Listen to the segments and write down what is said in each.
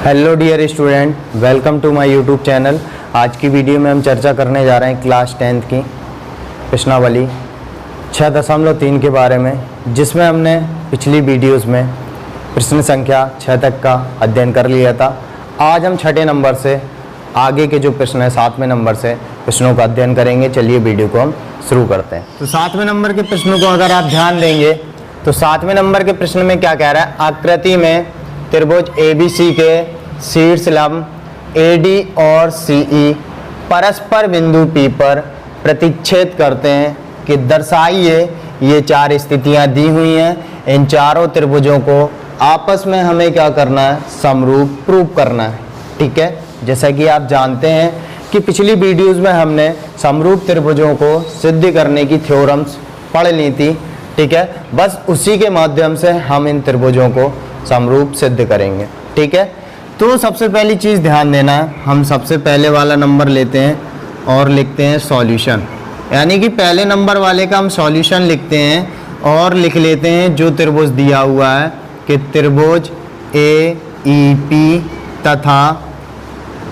Hello dear student, welcome to my YouTube channel. आज की video में हम चर्चा करने जा रहे हैं क्लास 10th की प्रश्नावली 6.3 के बारे में, जिसमें हमने पिछली वीडियोस में प्रश्न संख्या 6 तक का अध्ययन कर लिया था। आज हम 6ठे नंबर से आगे के जो प्रश्न है 7वें नंबर से प्रश्नों का अध्ययन करेंगे। चलिए वीडियो को हम शुरू करते हैं। तो 7वें नंबर के प्रश्नों को अगर आप ध्यान देंगे तो 7वें नंबर के प्रश्न में क्या कह रहा है, आकृति में त्रिभुज ABC के शीर्ष लंब AD और CE परस्पर बिंदु P पर प्रतिच्छेद करते हैं कि दर्शाइए ये चार स्थितियां दी हुई हैं। इन चारों त्रिभुजों को आपस में हमें क्या करना है, समरूप प्रूव करना है। ठीक है, जैसा कि आप जानते हैं कि पिछली वीडियोस में हमने समरूप त्रिभुजों को सिद्ध करने की थ्योरम्स पढ़ ली थी। ठीक है, बस उसी के माध्यम से हम इन त्रिभुजों को समरूप सिद्ध करेंगे। ठीक है, तो सबसे पहली चीज़ ध्यान देना है, हम सबसे पहले वाला नंबर लेते हैं और लिखते हैं सॉल्यूशन। यानी कि पहले नंबर वाले का हम सॉल्यूशन लिखते हैं और लिख लेते हैं जो त्रिभुज दिया हुआ है कि त्रिभुज AEP तथा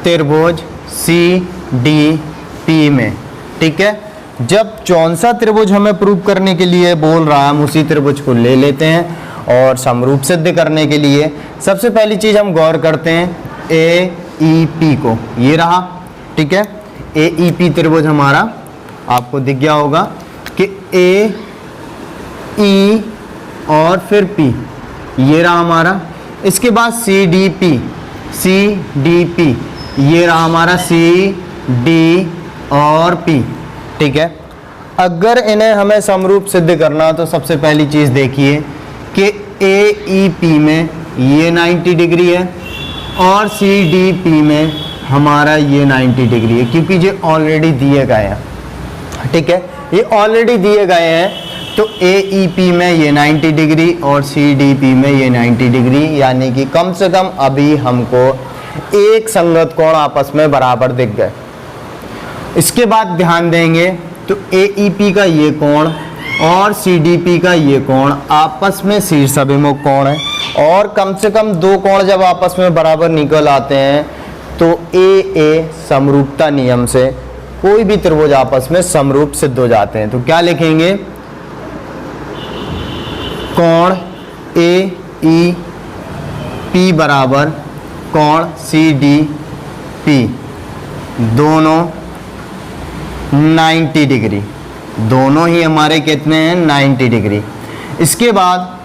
त्रिभुज CDP में। ठीक है, जब कौन सा त्रिभुज हमें प्रूव करने के लिए बोल रहा है, हम उसी त्रिभुज को ले लेते हैं और समरूप सिद्ध करने के लिए सबसे पहली चीज़ हम गौर करते हैं AEP को। ये रहा, ठीक है, AEP त्रिभुज हमारा आपको दिख गया होगा कि A, E और फिर P, ये रहा हमारा। इसके बाद CDP, ये रहा हमारा C, D और P। ठीक है, अगर इन्हें हमें समरूप सिद्ध करना तो सबसे पहली चीज़ देखिए कि AEP में ये 90 डिग्री है और CDP में हमारा ये 90 डिग्री है, क्योंकि ये ऑलरेडी दिए गए हैं। ठीक है, ये ऑलरेडी दिए गए हैं, तो AEP में ये 90 डिग्री और CDP में ये 90 डिग्री, यानी कि कम से कम अभी हमको एक संगत कोण आपस में बराबर दिख गए। इसके बाद ध्यान देंगे तो AEP का ये कोण और CDP का ये कोण आपस में शीर्षाभिमुख कोण है, और कम से कम दो कोण जब आपस में बराबर निकल आते हैं तो AA समरूपता नियम से कोई भी त्रिभुज आपस में समरूप सिद्ध हो जाते हैं। तो क्या लिखेंगे, कोण AEP बराबर कोण CDP, दोनों 90 डिग्री, दोनों ही हमारे कितने हैं, 90 डिग्री। इसके बाद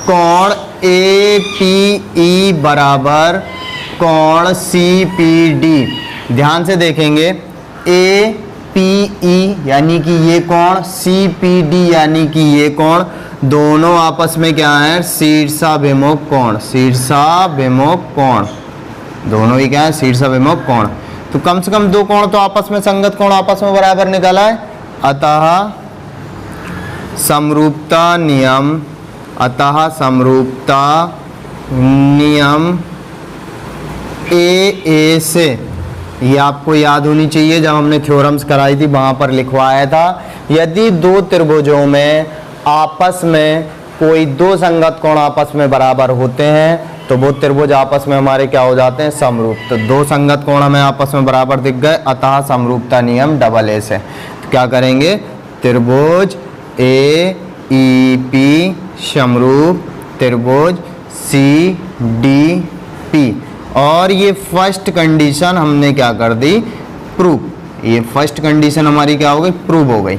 कोण APE बराबर कोण CPD। ध्यान से देखेंगे, APE यानी कि ये कोण, CPD यानी कि ये कोण, दोनों आपस में क्या है, शीर्षाभिमुख कोण, शीर्षाभिमुख कोण, दोनों ही क्या है, शीर्षाभिमुख कोण। तो कम से कम दो कोण तो आपस में संगत कोण आपस में बराबर निकला है, अतः समरूपता नियम, AA से, ये आपको याद होनी चाहिए, जब हमने थ्योरम्स कराई थी वहां पर लिखवाया था, यदि दो त्रिभुजों में आपस में कोई दो संगत कोण आपस में बराबर होते हैं तो वो त्रिभुज आपस में हमारे क्या हो जाते हैं, समरूप। तो दो संगत कोण हमें आपस में बराबर दिख गए, अतः समरूपता नियम AA से। तो क्या करेंगे, त्रिभुज AEP समरूप त्रिभुज CDP, और ये फर्स्ट कंडीशन हमने क्या कर दी, प्रूव। ये फर्स्ट कंडीशन हमारी क्या हो गई, प्रूव हो गई।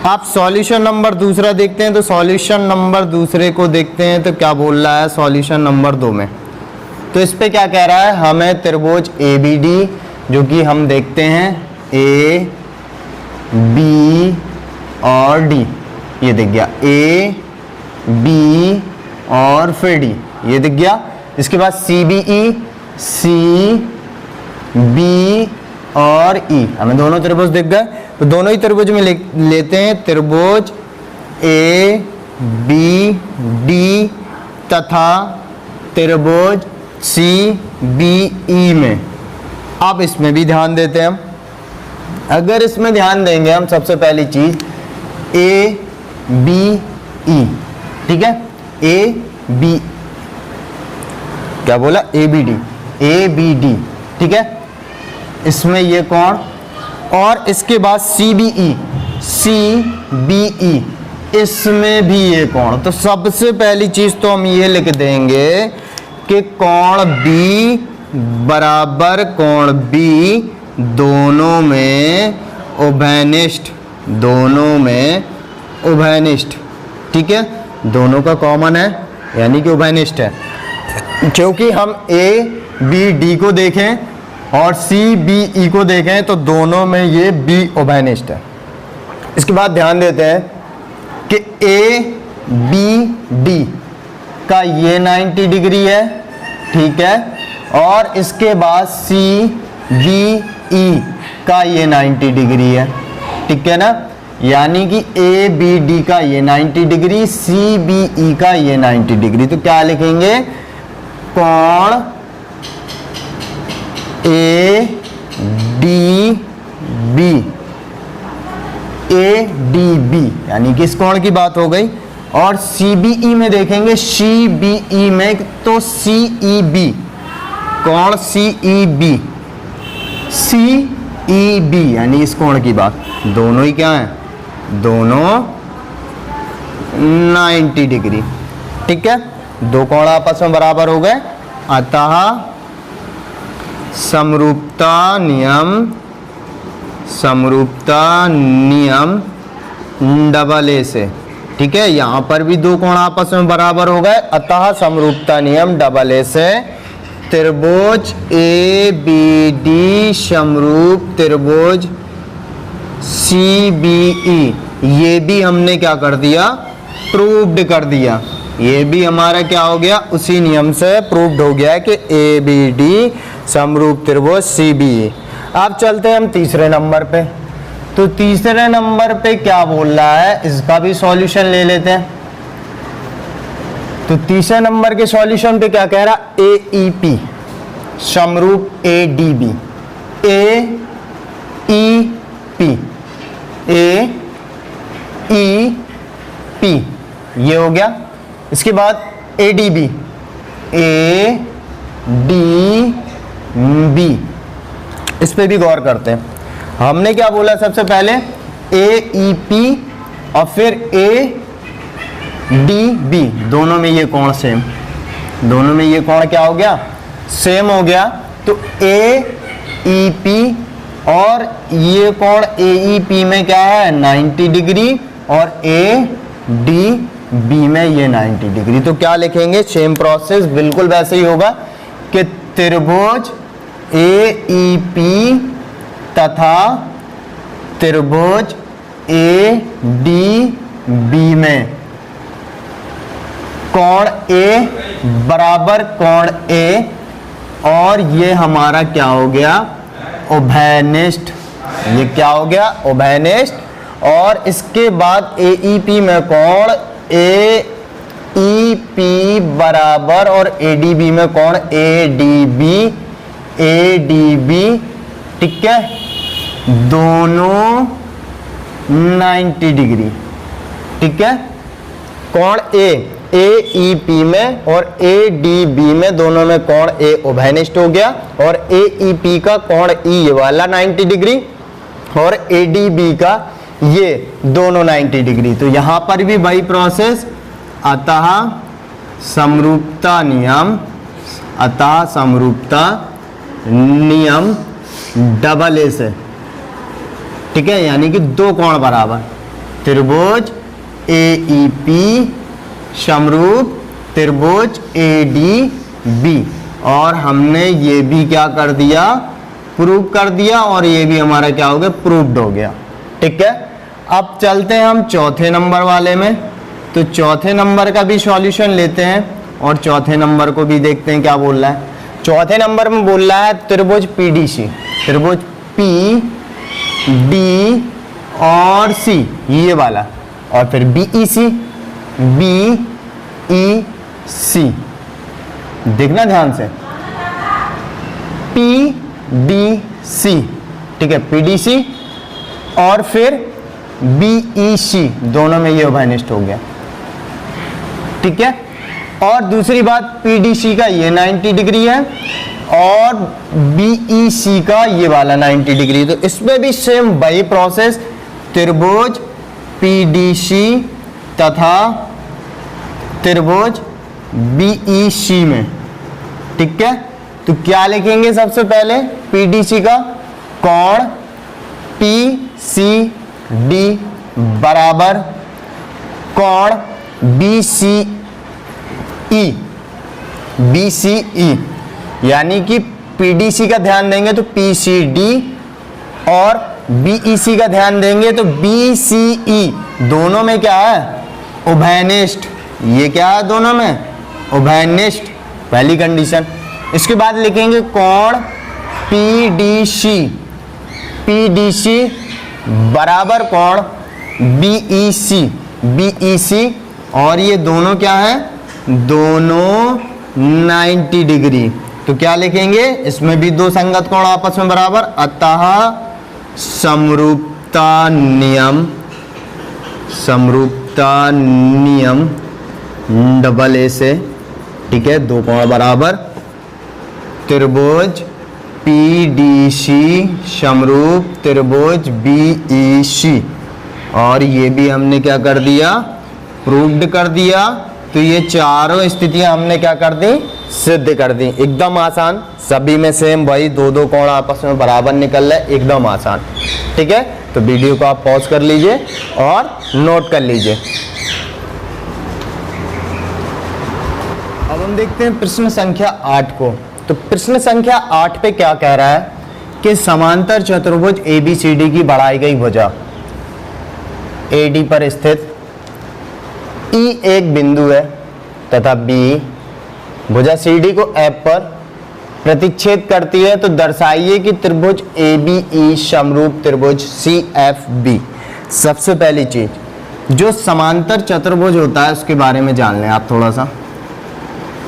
आप सॉल्यूशन नंबर दूसरा देखते हैं, तो सॉल्यूशन नंबर दूसरे को देखते हैं तो क्या बोल रहा है सॉल्यूशन नंबर 2 में। तो इस पे क्या कह रहा है, हमें त्रिभुज ABD, जो कि हम देखते हैं A, B और D, ये दिख गया, A, B और फिर D, ये दिख गया। इसके बाद CBE, C, B और E, हमें दोनों त्रिभुज दिख गए। तो दोनों ही त्रिभुज में लेते हैं त्रिभुज ABD तथा त्रिभुज CBE में। अब इसमें भी ध्यान देते हैं हम, अगर इसमें ध्यान देंगे हम, सबसे पहली चीज ABE, ठीक है, AB क्या बोला, ABD, ABD, ठीक है, इसमें ये कोण, और इसके बाद CBE, इसमें भी ये कोण। तो सबसे पहली चीज तो हम ये लिख देंगे कि कोण B बराबर कोण B दोनों में उभयनिष्ठ, ठीक है, दोनों का कॉमन है यानी कि उभयनिष्ठ है। क्योंकि हम ABD को देखें और CBE को देखें तो दोनों में ये B उभयनिष्ठ है। इसके बाद ध्यान देते हैं कि ABD का ये 90 डिग्री है, ठीक है, और इसके बाद CBE का ये 90 डिग्री है, ठीक है ना, यानी कि ABD का ये 90 डिग्री, CBE का ये 90 डिग्री। तो क्या लिखेंगे, कोण ADB यानी कि इस कोण की बात हो गई। और CBE में देखेंगे, CBE में तो CEB, कोण CEB यानी इस कोण की बात, दोनों ही क्या है, दोनों 90 डिग्री, ठीक है, दो कोण आपस में बराबर हो गए। अतः समरूपता नियम डबल ए से, ठीक है, यहां पर भी दो कोण आपस में बराबर हो गए। अतः समरूपता नियम डबल ए से त्रिभुज ABD समरूप त्रिभुज CBE, ये भी हमने क्या कर दिया, प्रूव्ड कर दिया। ये भी हमारा क्या हो गया, उसी नियम से प्रूव्ड हो गया है कि ABD समरूप त्रिभुज CBE। अब चलते हैं हम तीसरे नंबर पे। तो तीसरे नंबर पे क्या बोल रहा है, इसका भी सॉल्यूशन ले लेते हैं। तो तीसरे नंबर के सॉल्यूशन पे क्या कह रहा, AEP समरूप ADB, AEP ये हो गया। इसके बाद ADB, इस पे भी गौर करते हैं। हमने क्या बोला सबसे पहले, AEP और फिर ADB, दोनों में ये कोण सेम, दोनों में ये कोण क्या हो गया, सेम हो गया। तो AEP और ये कोण AEP में क्या है, 90 डिग्री, और ADB में ये 90 डिग्री। तो क्या लिखेंगे, सेम प्रोसेस बिल्कुल वैसे ही होगा कि त्रिभुज AEP तथा त्रिभुज ADB में कोण A बराबर कोण A, और ये हमारा क्या हो गया, उभयनिष्ठ। ये क्या हो गया, उभयनिष्ठ। और इसके बाद AEP में कोण AEP बराबर, और ADB में कोण ADB, ठीक है, दोनों 90 डिग्री, ठीक है। कोण AEP में और ADB में दोनों में कोण A उभयनिष्ठ हो गया, और AEP का कोण E ये वाला 90 डिग्री, और ADB का ये दोनों 90 डिग्री। तो यहां पर भी वही प्रोसेस, अतः समरूपता नियम डबल ए से, ठीक है, यानी कि दो कोण बराबर, त्रिभुज AEP समरूप त्रिभुज ADB, और हमने ये भी क्या कर दिया, प्रूव कर दिया, और ये भी हमारा क्या हो गया, प्रूव्ड हो गया, ठीक है। अब चलते हैं हम चौथे नंबर वाले में। तो चौथे नंबर का भी सॉल्यूशन लेते हैं और चौथे नंबर को भी देखते हैं क्या बोल रहा है। चौथे नंबर में बोल रहा है त्रिभुज PDC, त्रिभुज PD और C ये वाला, और फिर BEC, देखना ध्यान से, PDC, ठीक है, PDC और फिर BEC, दोनों में ये उभयनिष्ठ हो गया, ठीक है। और दूसरी बात, PDC का ये 90 डिग्री है, और BEC का ये वाला 90 डिग्री। तो इसमें भी सेम वही प्रोसेस, त्रिभुज PDC तथा त्रिभुज BEC में, ठीक है। तो क्या लिखेंगे सबसे पहले, PDC का कोण PCD बराबर कोण BCE, यानी कि PDC का ध्यान देंगे तो PCD और BEC का ध्यान देंगे तो BCE। दोनों में क्या है, उभयनिष्ठ। ये क्या है, दोनों में उभयनिष्ठ, पहली कंडीशन। इसके बाद लिखेंगे कोण PDC बराबर कोण BEC, और ये दोनों क्या है, दोनों 90 डिग्री। तो क्या लिखेंगे, इसमें भी दो संगत कोण आपस में बराबर, अतः समरूपता नियम डबल ए से, ठीक है, दो कोण बराबर, त्रिभुज PDC समरूप त्रिभुज BEC। और ये भी हमने क्या कर दिया, प्रूव्ड कर दिया। तो ये चारों स्थितियां हमने क्या कर दी, सिद्ध कर दी। एकदम आसान, सभी में सेम वही दो दो कोण आपस में बराबर निकल रहे, एकदम आसान, ठीक है। तो वीडियो को आप पॉज कर लीजिए और नोट कर लीजिए। अब हम देखते हैं प्रश्न संख्या 8 को। तो प्रश्न संख्या 8 पे क्या कह रहा है कि समांतर चतुर्भुज ABCD की बढ़ाई गई भुजा AD पर स्थित E एक बिंदु है तथा B भुजा CD को F पर प्रतिच्छेद करती है, तो दर्शाइए कि त्रिभुज ABE समरूप त्रिभुज CFB। सबसे पहली चीज, जो समांतर चतुर्भुज होता है उसके बारे में जान लें आप थोड़ा सा,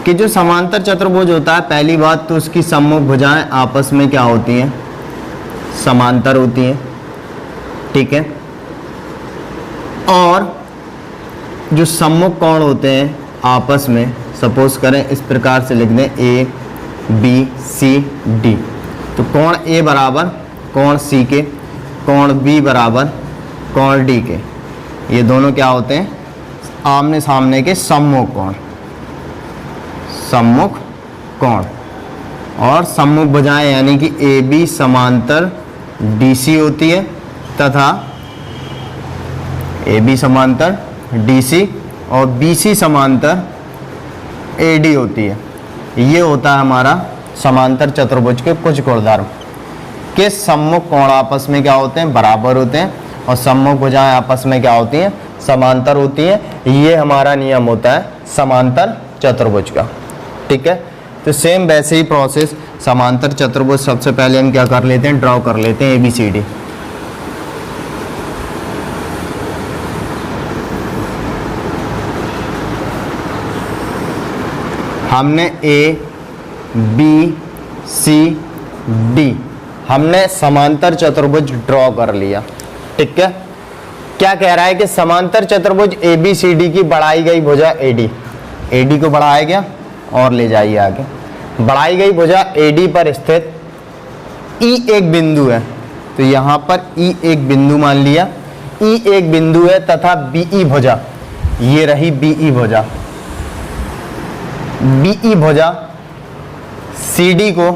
कि जो समांतर चतुर्भुज होता है, पहली बात तो उसकी सम्मुख भुजाएं आपस में क्या होती हैं, समांतर होती हैं, ठीक है। और जो सम्मुख कोण होते हैं आपस में, सपोज करें इस प्रकार से लिख दें ABCD। तो कोण A बराबर कोण C के, कोण B बराबर कोण D के, ये दोनों क्या होते हैं, आमने सामने के सम्मुख कोण। और सम्मुख भुजाएं यानी कि AB समांतर DC होती है तथा AB समांतर DC और BC समांतर AD होती है। ये होता है हमारा समांतर चतुर्भुज के कुछ गुणधर्म, के सम्मुख कोण आपस में क्या होते हैं, बराबर होते हैं, और सम्मुख भुजाएं आपस में क्या होती हैं, समांतर होती हैं। ये हमारा नियम होता है समांतर चतुर्भुज का, ठीक है। तो सेम वैसे ही प्रोसेस समांतर चतुर्भुज, सबसे पहले हम क्या कर लेते हैं, ड्रॉ कर लेते हैं ABCD। हमने ABCD हमने समांतर चतुर्भुज ड्रॉ कर लिया, ठीक है। क्या कह रहा है कि समांतर चतुर्भुज ABCD की बढ़ाई गई भुजा AD को बढ़ाया गया और ले जाइए आगे। बढ़ाई गई भुजा AD पर स्थित E एक बिंदु है, तो यहां पर E एक बिंदु मान लिया, E एक बिंदु है तथा BE भुजा, ये रही BE भुजा। BE भुजा CD को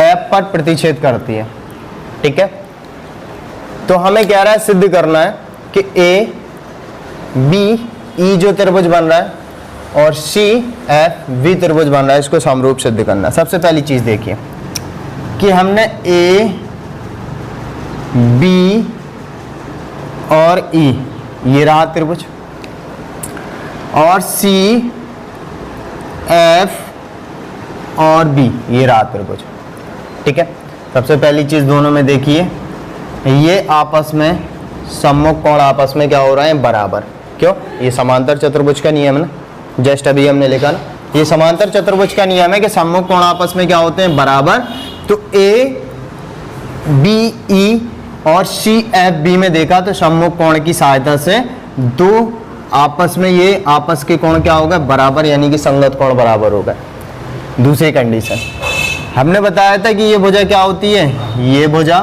F पर प्रतिच्छेद करती है, ठीक है। तो हमें कह रहा है, सिद्ध करना है कि ABE जो त्रिभुज बन रहा है और CFB त्रिभुज बन रहा है, इसको समरूप सिद्ध करना है। सबसे पहली चीज देखिए कि हमने AB और E ये रहा त्रिभुज, और CF और B ये रहा त्रिभुज, ठीक है। सबसे पहली चीज दोनों में देखिए, ये आपस में सम्मुख कोण आपस में क्या हो रहा है, बराबर। क्यों, ये समांतर चतुर्भुज का नियम है ना, जस्ट अभी हमने लिखा ना, ये समांतर चतुर्भुज का नियम है कि सम्मुख कोण आपस में क्या होते हैं, बराबर। तो ABE और CFB में देखा तो सम्मुख कोण की सहायता से दो आपस में, ये आपस के कोण क्या होगा, बराबर, यानी कि संगत कोण बराबर होगा। दूसरी कंडीशन हमने बताया था कि ये भुजा क्या होती है, ये भुजा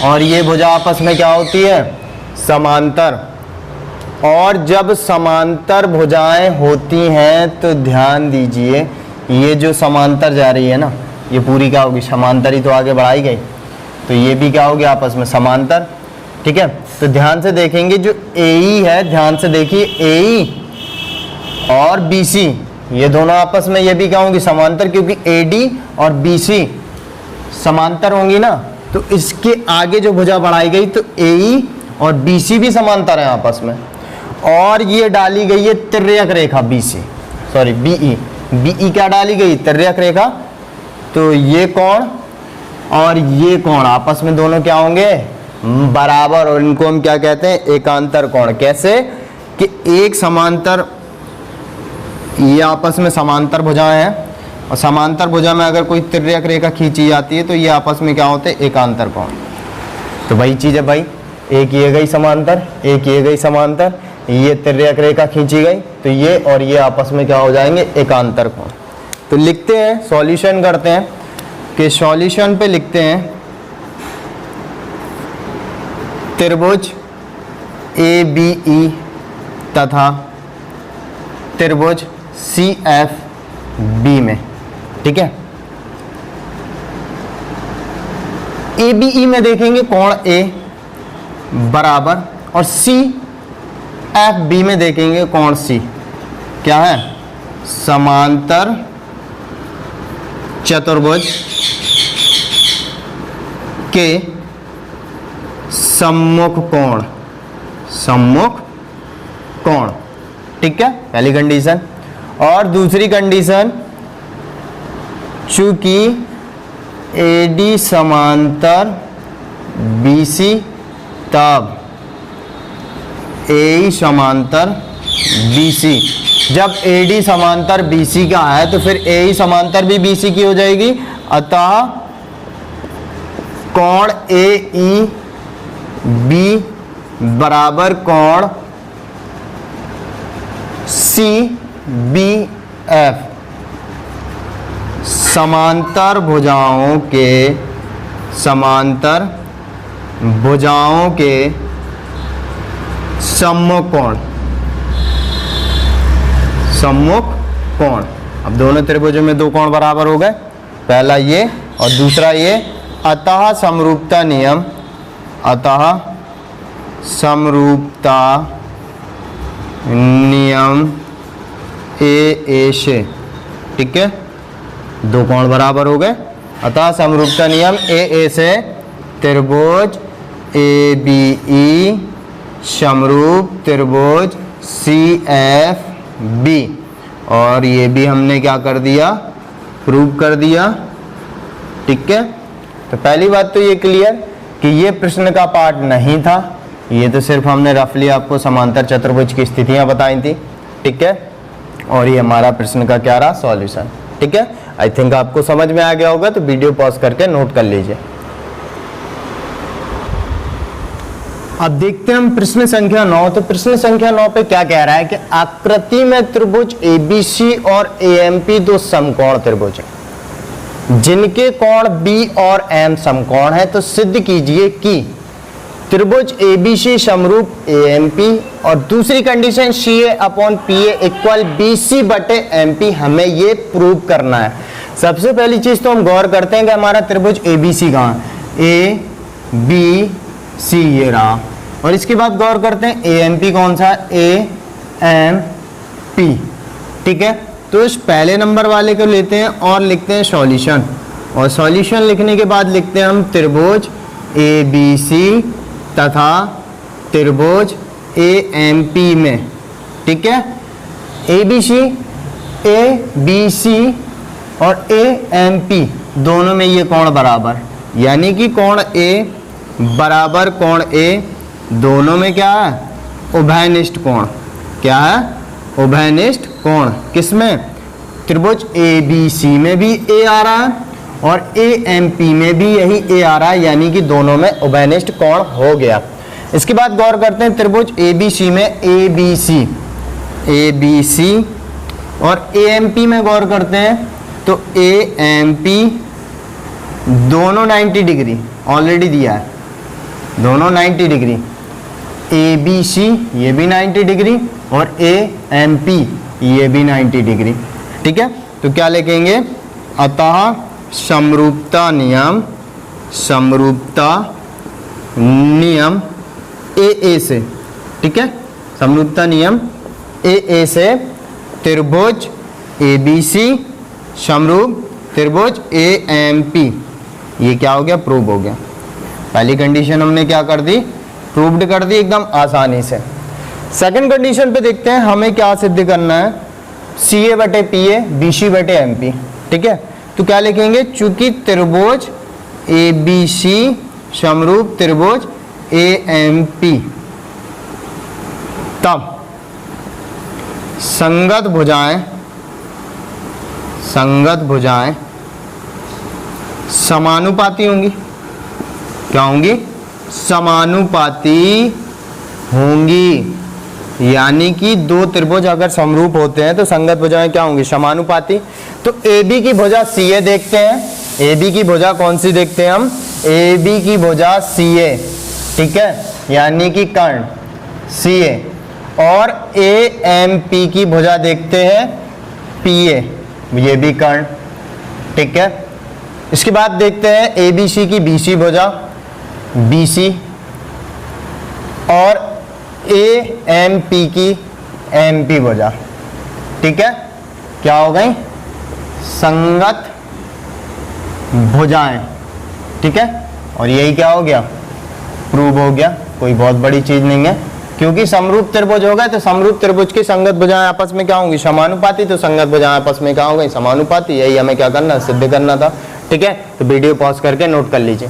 और ये भुजा आपस में क्या होती है, समांतर। और जब समांतर भुजाएं होती हैं तो ध्यान दीजिए ये जो समांतर जा रही है ना, ये पूरी क्या होगी, समांतर ही तो आगे बढ़ाई गई, तो ये भी क्या होगी आपस में समांतर। ठीक है, तो ध्यान से देखेंगे जो AE है, ध्यान से देखिए AE और BC ये दोनों आपस में ये भी क्या होंगी, समांतर, क्योंकि AD और BC समांतर होंगी ना, तो इसके आगे जो भुजा बढ़ाई गई तो AE और BC भी समांतर है आपस में। और ये डाली गई है तिर्यक रेखा BE क्या डाली गई, तिर्यक रेखा। तो ये कोण और ये कोण आपस में दोनों क्या होंगे, बराबर, और इनको हम क्या कहते हैं, एकांतर कोण। कैसे कि एक समांतर, ये आपस में समांतर भुजाएं हैं और समांतर भुजा में अगर कोई तिर्यक रेखा खींची जाती है तो ये आपस में क्या होते हैं, एकांतर कोण। तो वही चीज है भाई, एक ये गई समांतर, एक ये गई समांतर, ये तिर्यक रेखा खींची गई तो ये और ये आपस में क्या हो जाएंगे, एकांतर कोण। तो लिखते हैं, सॉल्यूशन करते हैं कि सॉल्यूशन पे लिखते हैं त्रिभुज ABE तथा त्रिभुज CFB में। ठीक है, ABE में देखेंगे कोण A बराबर, और CFB में देखेंगे कोण C क्या है, समांतर चतुर्भुज के सम्मुख कोण, सम्मुख कोण। ठीक है, पहली कंडीशन। और दूसरी कंडीशन, चूंकि AD समांतर BC तब AE समांतर BC। जब AD समांतर BC का है तो फिर AE समांतर भी BC की हो जाएगी, अतः कोण AEB बराबर कोण CBF समांतर भुजाओं के सम्मुख कोण, सम्मुख कोण। अब दोनों त्रिभुजों में दो कोण बराबर हो गए, पहला ये और दूसरा ये, अतः समरूपता नियम, अतः समरूपता नियम AA से। ठीक है, दो कोण बराबर हो गए, अतः समरूपता नियम AA से त्रिभुज ABE समरूप त्रिभुज CFB, और ये भी हमने क्या कर दिया, प्रूव कर दिया। ठीक है, तो पहली बात तो ये क्लियर कि ये प्रश्न का पार्ट नहीं था, ये तो सिर्फ हमने रफली आपको समांतर चतुर्भुज की स्थितियां बताई थी। ठीक है, और ये हमारा प्रश्न का क्या रहा, सॉल्यूशन। ठीक है, आई थिंक आपको समझ में आ गया होगा, तो वीडियो पॉज करके नोट कर लीजिए। अब देखते हैं हम प्रश्न संख्या 9। तो प्रश्न संख्या 9 पे क्या कह रहा है कि आकृति में त्रिभुज ABC और AMP दो समकोण त्रिभुज हैं जिनके कोण B और M समकोण है, तो सिद्ध कीजिए कि त्रिभुज ABC समरूप AMP, और दूसरी कंडीशन CA/PA इक्वल BC बटे MP, हमें ये प्रूव करना है। सबसे पहली चीज तो हम गौर करते हैं कि हमारा त्रिभुज ABC कहाँ है, ABC ये रहा, और इसके बाद गौर करते हैं AMP कौन सा है, AMP। ठीक है, तो इस पहले नंबर वाले को लेते हैं और लिखते हैं सॉल्यूशन, और सॉल्यूशन लिखने के बाद लिखते हैं हम त्रिभुज ABC तथा त्रिभुज AMP में। ठीक है, ABC और AMP दोनों में ये कोण बराबर, यानी कि कोण A बराबर कोण A, दोनों में क्या है, उभयनिष्ठ कोण। क्या है, उभयनिष्ठ कोण। किसमें, त्रिभुज ABC में भी A आ रहा है और AMP में भी यही A आ रहा है, यानी कि दोनों में उभयनिष्ठ कोण हो गया। इसके बाद गौर करते हैं त्रिभुज ABC में ABC और AMP में गौर करते हैं तो AMP दोनों 90 डिग्री ऑलरेडी दिया है, दोनों 90 डिग्री, ABC ये भी 90 डिग्री और AMP ये भी 90 डिग्री। ठीक है, तो क्या लिखेंगे, अतः समरूपता नियम AA से, ठीक है, समरूपता नियम AA से त्रिभुज ABC समरूप त्रिभुज AMP, ये क्या हो गया, प्रूव हो गया। पहली कंडीशन हमने क्या कर दी, प्रूव्ड कर दी एकदम आसानी से। सेकंड कंडीशन पे देखते हैं हमें क्या सिद्ध करना है, CA बटे PA BC बटे MP। ठीक है, तो क्या लिखेंगे, चूंकि त्रिभुज ABC समरूप त्रिभुज AMP, तब संगत भुजाएं समानुपाती होंगी। क्या होंगी, समानुपाती होंगी, यानी कि दो त्रिभुज अगर समरूप होते हैं तो संगत भुजाएं क्या होंगी, समानुपाती। तो AB की भुजा CA देखते हैं, AB की भुजा कौन सी देखते हैं हम, AB की भुजा CA, ठीक है, यानी कि कर्ण CA, और AMP की भुजा देखते हैं PA, ये भी कर्ण। ठीक है, इसके बाद देखते हैं ABC की BC भुजा BC, और AMP की MP भुजा। ठीक है, क्या हो गई, संगत भुजाएं। ठीक है, और यही क्या हो गया, प्रूव हो गया, कोई बहुत बड़ी चीज नहीं है, क्योंकि समरूप त्रिभुज हो गए तो समरूप त्रिभुज की संगत भुजाएं आपस में क्या होंगी, समानुपाती, तो संगत भुजाएं आपस में क्या हो गई, समानुपाती। यही हमें क्या करना, सिद्ध करना था। ठीक है, तो वीडियो पॉज करके नोट कर लीजिए।